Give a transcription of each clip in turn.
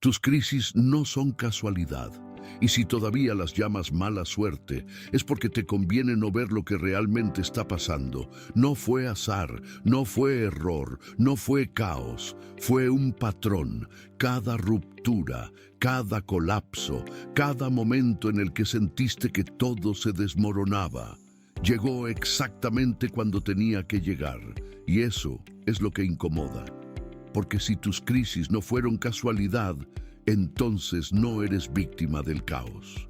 Tus crisis no son casualidad. Y si todavía las llamas mala suerte, es porque te conviene no ver lo que realmente está pasando. No fue azar, no fue error, no fue caos. Fue un patrón. Cada ruptura, cada colapso, cada momento en el que sentiste que todo se desmoronaba, llegó exactamente cuando tenía que llegar. Y eso es lo que incomoda. Porque si tus crisis no fueron casualidad, entonces no eres víctima del caos.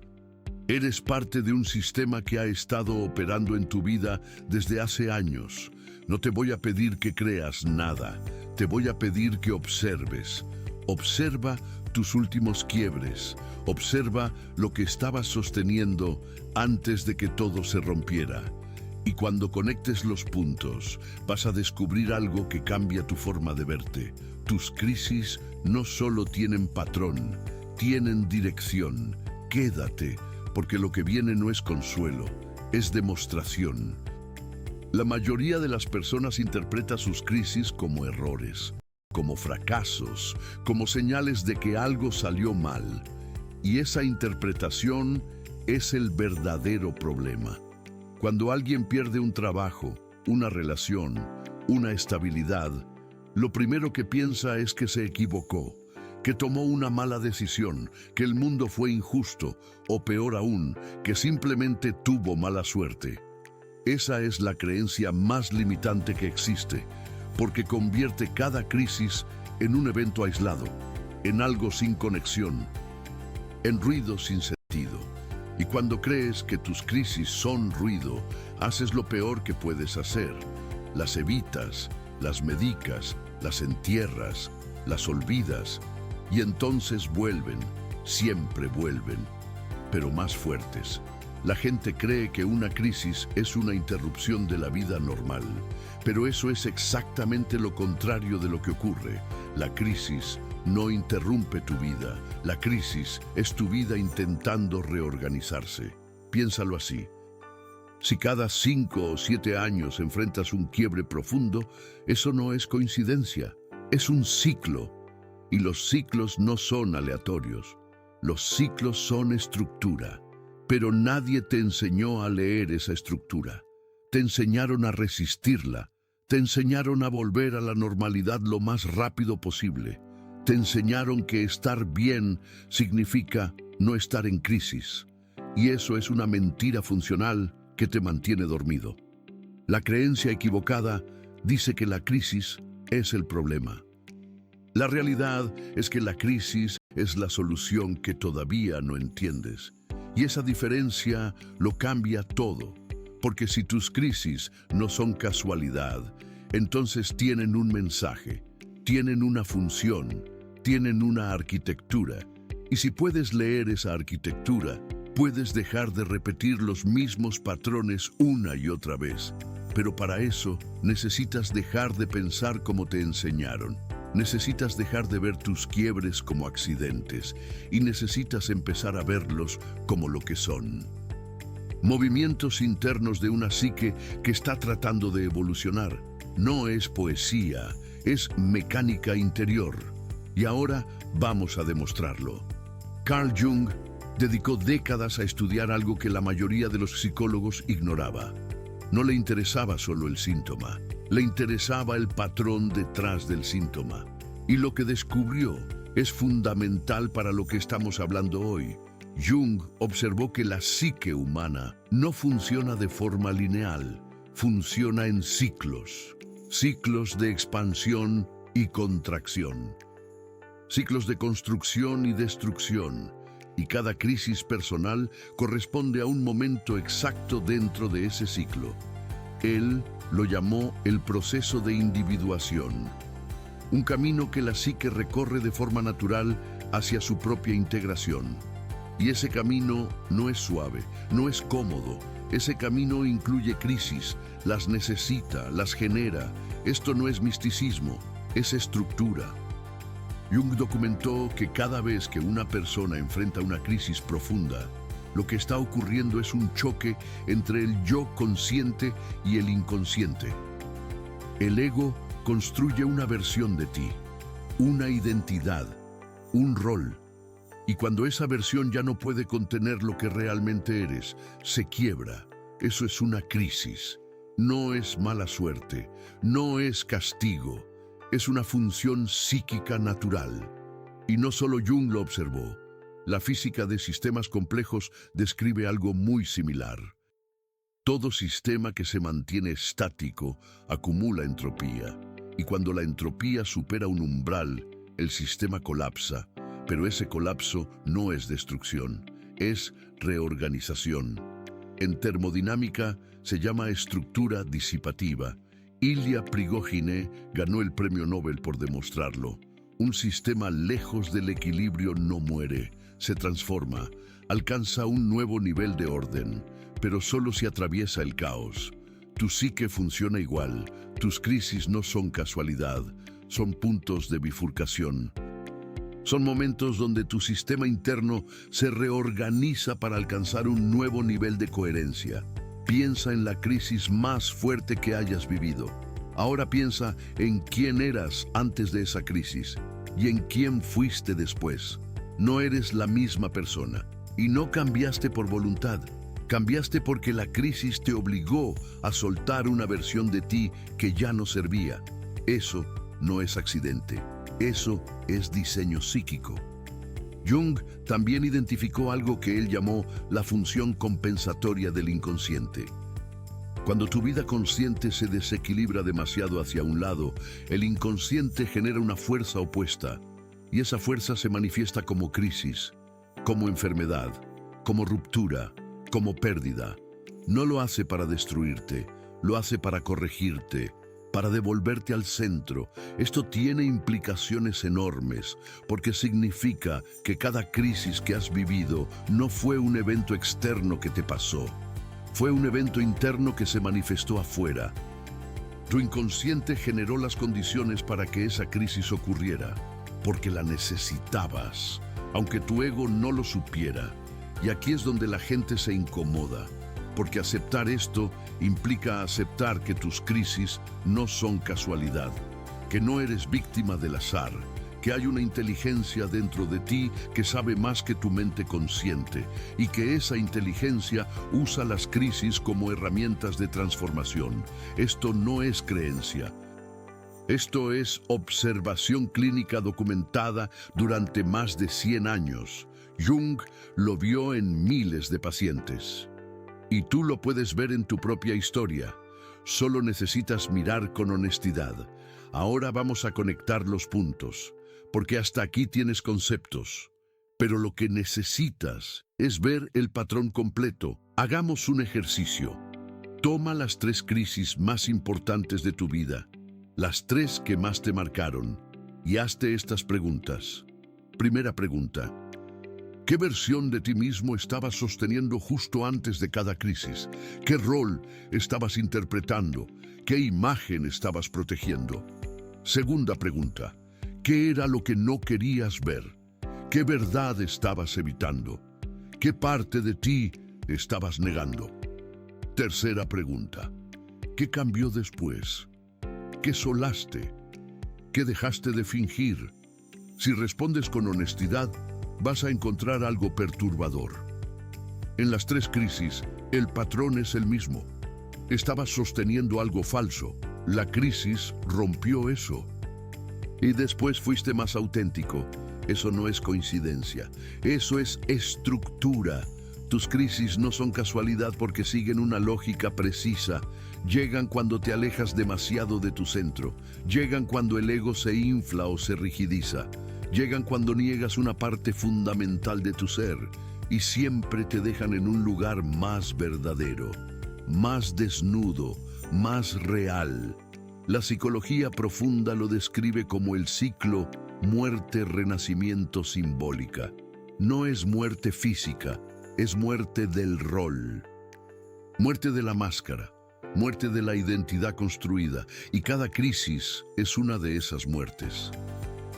Eres parte de un sistema que ha estado operando en tu vida desde hace años. No te voy a pedir que creas nada, te voy a pedir que observes. Observa tus últimos quiebres, observa lo que estabas sosteniendo antes de que todo se rompiera. Y cuando conectes los puntos, vas a descubrir algo que cambia tu forma de verte. Tus crisis no solo tienen patrón, tienen dirección. Quédate, porque lo que viene no es consuelo, es demostración. La mayoría de las personas interpreta sus crisis como errores, como fracasos, como señales de que algo salió mal. Y esa interpretación es el verdadero problema. Cuando alguien pierde un trabajo, una relación, una estabilidad, lo primero que piensa es que se equivocó, que tomó una mala decisión, que el mundo fue injusto, o peor aún, que simplemente tuvo mala suerte. Esa es la creencia más limitante que existe, porque convierte cada crisis en un evento aislado, en algo sin conexión, en ruido sin sentido. Y cuando crees que tus crisis son ruido, haces lo peor que puedes hacer. Las evitas, las medicas, las entierras, las olvidas, y entonces vuelven, siempre vuelven, pero más fuertes. La gente cree que una crisis es una interrupción de la vida normal, pero eso es exactamente lo contrario de lo que ocurre. La crisis no interrumpe tu vida. La crisis es tu vida intentando reorganizarse. Piénsalo así. Si cada 5 o 7 años enfrentas un quiebre profundo, eso no es coincidencia, es un ciclo. Y los ciclos no son aleatorios. Los ciclos son estructura. Pero nadie te enseñó a leer esa estructura. Te enseñaron a resistirla. Te enseñaron a volver a la normalidad lo más rápido posible. Te enseñaron que estar bien significa no estar en crisis. Y eso es una mentira funcional que te mantiene dormido. La creencia equivocada dice que la crisis es el problema. La realidad es que la crisis es la solución que todavía no entiendes. Y esa diferencia lo cambia todo. Porque si tus crisis no son casualidad, entonces tienen un mensaje, tienen una función, tienen una arquitectura. Y si puedes leer esa arquitectura, puedes dejar de repetir los mismos patrones una y otra vez. Pero para eso necesitas dejar de pensar como te enseñaron. Necesitas dejar de ver tus quiebres como accidentes y necesitas empezar a verlos como lo que son. Movimientos internos de una psique que está tratando de evolucionar. No es poesía, es mecánica interior. Y ahora vamos a demostrarlo. Carl Jung dedicó décadas a estudiar algo que la mayoría de los psicólogos ignoraba. No le interesaba solo el síntoma, le interesaba el patrón detrás del síntoma. Y lo que descubrió es fundamental para lo que estamos hablando hoy. Jung observó que la psique humana no funciona de forma lineal, funciona en ciclos. Ciclos de expansión y contracción. Ciclos de construcción y destrucción. Y cada crisis personal corresponde a un momento exacto dentro de ese ciclo. Él lo llamó el proceso de individuación. Un camino que la psique recorre de forma natural hacia su propia integración. Y ese camino no es suave, no es cómodo. Ese camino incluye crisis, las necesita, las genera. Esto no es misticismo, es estructura. Jung documentó que cada vez que una persona enfrenta una crisis profunda, lo que está ocurriendo es un choque entre el yo consciente y el inconsciente. El ego construye una versión de ti, una identidad, un rol. Y cuando esa versión ya no puede contener lo que realmente eres, se quiebra. Eso es una crisis. No es mala suerte, no es castigo, es una función psíquica natural. Y no solo Jung lo observó. La física de sistemas complejos describe algo muy similar. Todo sistema que se mantiene estático acumula entropía, y cuando la entropía supera un umbral, el sistema colapsa, pero ese colapso no es destrucción, es reorganización. En termodinámica se llama estructura disipativa. Ilya Prigogine ganó el premio Nobel por demostrarlo. Un sistema lejos del equilibrio no muere, se transforma, alcanza un nuevo nivel de orden, pero solo si atraviesa el caos. Tu psique funciona igual, tus crisis no son casualidad, son puntos de bifurcación. Son momentos donde tu sistema interno se reorganiza para alcanzar un nuevo nivel de coherencia. Piensa en la crisis más fuerte que hayas vivido. Ahora piensa en quién eras antes de esa crisis y en quién fuiste después. No eres la misma persona y no cambiaste por voluntad. Cambiaste porque la crisis te obligó a soltar una versión de ti que ya no servía. Eso no es accidente. Eso es diseño psíquico. Jung también identificó algo que él llamó la función compensatoria del inconsciente. Cuando tu vida consciente se desequilibra demasiado hacia un lado, el inconsciente genera una fuerza opuesta, y esa fuerza se manifiesta como crisis, como enfermedad, como ruptura, como pérdida. No lo hace para destruirte, lo hace para corregirte, para devolverte al centro. Esto tiene implicaciones enormes, porque significa que cada crisis que has vivido no fue un evento externo que te pasó. Fue un evento interno que se manifestó afuera. Tu inconsciente generó las condiciones para que esa crisis ocurriera, porque la necesitabas, aunque tu ego no lo supiera. Y aquí es donde la gente se incomoda, porque aceptar esto implica aceptar que tus crisis no son casualidad, que no eres víctima del azar, que hay una inteligencia dentro de ti que sabe más que tu mente consciente y que esa inteligencia usa las crisis como herramientas de transformación. Esto no es creencia. Esto es observación clínica documentada durante más de 100 años. Jung lo vio en miles de pacientes. Y tú lo puedes ver en tu propia historia. Solo necesitas mirar con honestidad. Ahora vamos a conectar los puntos, porque hasta aquí tienes conceptos. Pero lo que necesitas es ver el patrón completo. Hagamos un ejercicio. Toma las 3 crisis más importantes de tu vida, las 3 que más te marcaron, y hazte estas preguntas. Primera pregunta: ¿qué versión de ti mismo estabas sosteniendo justo antes de cada crisis? ¿Qué rol estabas interpretando? ¿Qué imagen estabas protegiendo? Segunda pregunta: ¿qué era lo que no querías ver? ¿Qué verdad estabas evitando? ¿Qué parte de ti estabas negando? Tercera pregunta: ¿qué cambió después? ¿Qué solaste? ¿Qué dejaste de fingir? Si respondes con honestidad, vas a encontrar algo perturbador. En las 3 crisis, el patrón es el mismo. Estabas sosteniendo algo falso. La crisis rompió eso. Y después fuiste más auténtico. Eso no es coincidencia. Eso es estructura. Tus crisis no son casualidad porque siguen una lógica precisa. Llegan cuando te alejas demasiado de tu centro. Llegan cuando el ego se infla o se rigidiza. Llegan cuando niegas una parte fundamental de tu ser. Y siempre te dejan en un lugar más verdadero, más desnudo, más real. La psicología profunda lo describe como el ciclo muerte-renacimiento simbólica. No es muerte física, es muerte del rol. Muerte de la máscara, muerte de la identidad construida, y cada crisis es una de esas muertes.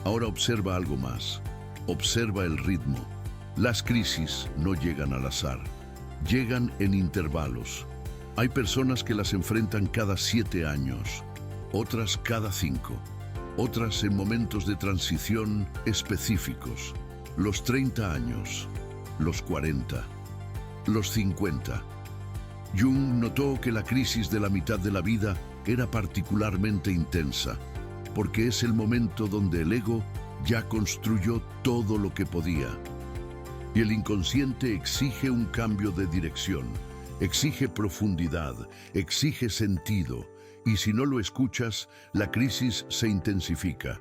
Ahora observa algo más. Observa el ritmo. Las crisis no llegan al azar, llegan en intervalos. Hay personas que las enfrentan cada 7 años, otras cada 5. otras en momentos de transición específicos, los 30 años, los 40, los 50. Jung notó que la crisis de la mitad de la vida era particularmente intensa, porque es el momento donde el ego ya construyó todo lo que podía. Y el inconsciente exige un cambio de dirección, exige profundidad, exige sentido, y si no lo escuchas, la crisis se intensifica,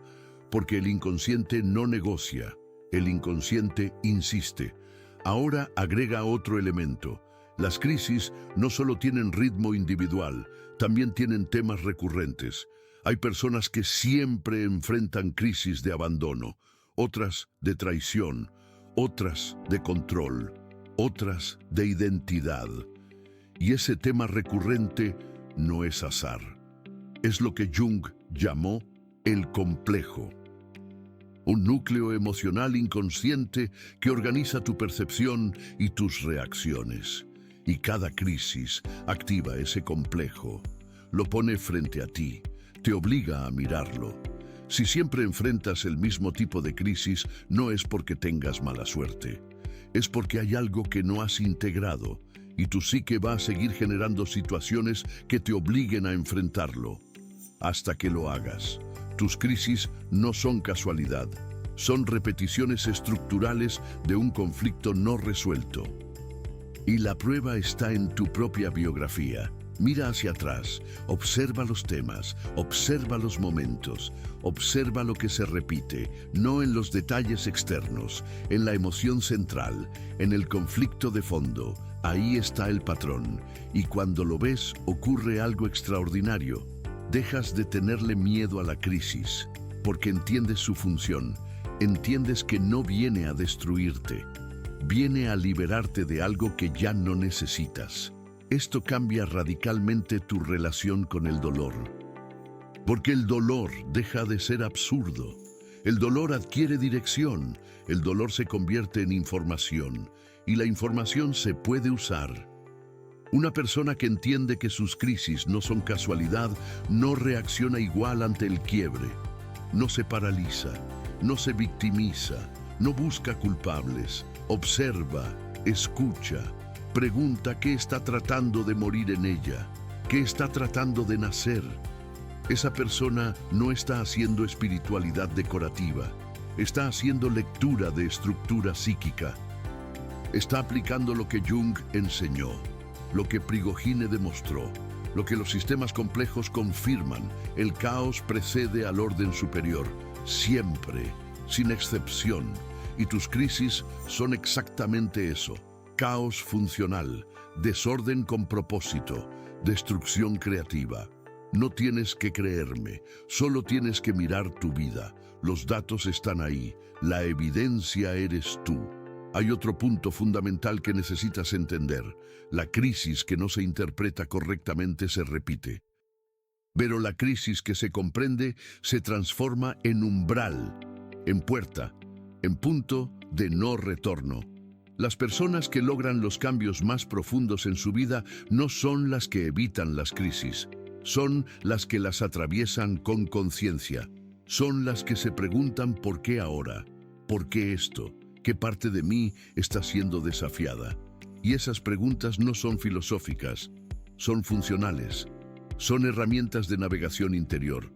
porque el inconsciente no negocia, el inconsciente insiste. Ahora agrega otro elemento. Las crisis no solo tienen ritmo individual, también tienen temas recurrentes. Hay personas que siempre enfrentan crisis de abandono, otras de traición, otras de control, otras de identidad. Y ese tema recurrente no es azar. Es lo que Jung llamó el complejo. Un núcleo emocional inconsciente que organiza tu percepción y tus reacciones. Y cada crisis activa ese complejo, lo pone frente a ti, te obliga a mirarlo. Si siempre enfrentas el mismo tipo de crisis, no es porque tengas mala suerte. Es porque hay algo que no has integrado y tu psique va a seguir generando situaciones que te obliguen a enfrentarlo. Hasta que lo hagas. Tus crisis no son casualidad, son repeticiones estructurales de un conflicto no resuelto. Y la prueba está en tu propia biografía. Mira hacia atrás, observa los temas, observa los momentos, observa lo que se repite, no en los detalles externos, en la emoción central, en el conflicto de fondo. Ahí está el patrón, y cuando lo ves ocurre algo extraordinario. Dejas de tenerle miedo a la crisis, porque entiendes su función, entiendes que no viene a destruirte, viene a liberarte de algo que ya no necesitas. Esto cambia radicalmente tu relación con el dolor. Porque el dolor deja de ser absurdo. El dolor adquiere dirección, el dolor se convierte en información, y la información se puede usar. Una persona que entiende que sus crisis no son casualidad, no reacciona igual ante el quiebre. No se paraliza, no se victimiza, no busca culpables, observa, escucha. Pregunta qué está tratando de morir en ella, qué está tratando de nacer. Esa persona no está haciendo espiritualidad decorativa, está haciendo lectura de estructura psíquica. Está aplicando lo que Jung enseñó, lo que Prigogine demostró, lo que los sistemas complejos confirman. El caos precede al orden superior, siempre, sin excepción. Y tus crisis son exactamente eso. Caos funcional, desorden con propósito, destrucción creativa. No tienes que creerme, solo tienes que mirar tu vida. Los datos están ahí, la evidencia eres tú. Hay otro punto fundamental que necesitas entender. La crisis que no se interpreta correctamente se repite. Pero la crisis que se comprende se transforma en umbral, en puerta, en punto de no retorno. Las personas que logran los cambios más profundos en su vida no son las que evitan las crisis, son las que las atraviesan con conciencia, son las que se preguntan ¿por qué ahora? ¿Por qué esto? ¿Qué parte de mí está siendo desafiada? Y esas preguntas no son filosóficas, son funcionales, son herramientas de navegación interior.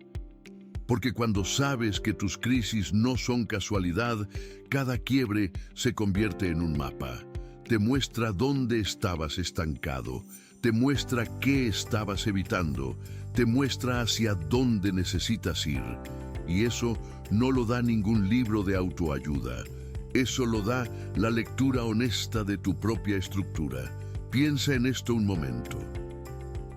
Porque cuando sabes que tus crisis no son casualidad, cada quiebre se convierte en un mapa. Te muestra dónde estabas estancado, te muestra qué estabas evitando, te muestra hacia dónde necesitas ir. Y eso no lo da ningún libro de autoayuda. Eso lo da la lectura honesta de tu propia estructura. Piensa en esto un momento.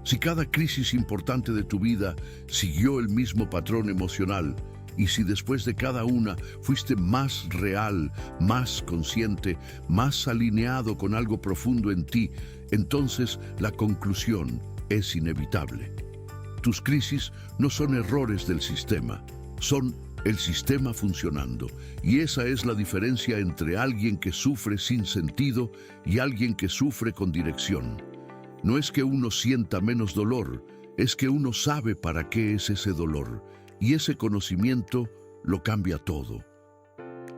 Si cada crisis importante de tu vida siguió el mismo patrón emocional, y si después de cada una fuiste más real, más consciente, más alineado con algo profundo en ti, entonces la conclusión es inevitable. Tus crisis no son errores del sistema, son el sistema funcionando. Y esa es la diferencia entre alguien que sufre sin sentido y alguien que sufre con dirección. No es que uno sienta menos dolor, es que uno sabe para qué es ese dolor. y ese conocimiento lo cambia todo.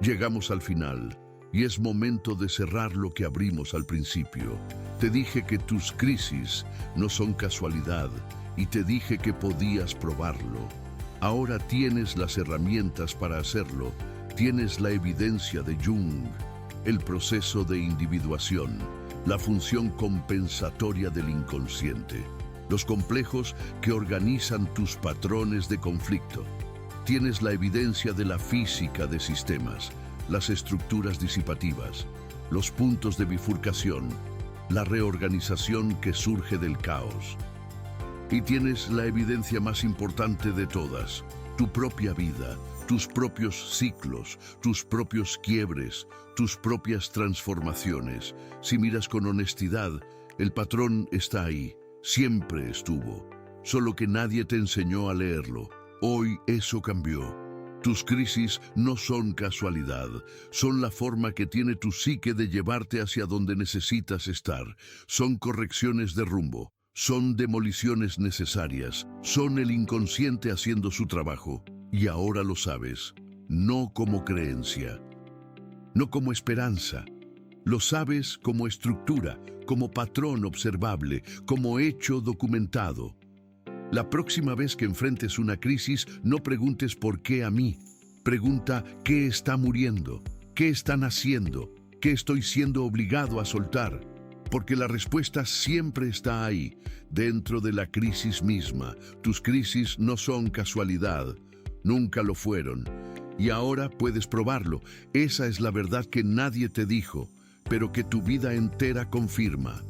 Llegamos al final y es momento de cerrar lo que abrimos al principio. Te dije que tus crisis no son casualidad y te dije que podías probarlo. Ahora tienes las herramientas para hacerlo. Tienes la evidencia de Jung, el proceso de individuación, la función compensatoria del inconsciente, los complejos que organizan tus patrones de conflicto. Tienes la evidencia de la física de sistemas, las estructuras disipativas, los puntos de bifurcación, la reorganización que surge del caos. Y tienes la evidencia más importante de todas, tu propia vida, tus propios ciclos, tus propios quiebres, tus propias transformaciones. Si miras con honestidad, el patrón está ahí, siempre estuvo, solo que nadie te enseñó a leerlo. Hoy eso cambió. Tus crisis no son casualidad, son la forma que tiene tu psique de llevarte hacia donde necesitas estar. Son correcciones de rumbo, son demoliciones necesarias, son el inconsciente haciendo su trabajo. Y ahora lo sabes, no como creencia, no como esperanza. Lo sabes como estructura, como patrón observable, como hecho documentado. La próxima vez que enfrentes una crisis, no preguntes por qué a mí. Pregunta qué está muriendo, qué están haciendo, qué estoy siendo obligado a soltar. Porque la respuesta siempre está ahí, dentro de la crisis misma. Tus crisis no son casualidad, nunca lo fueron. Y ahora puedes probarlo. Esa es la verdad que nadie te dijo, pero que tu vida entera confirma.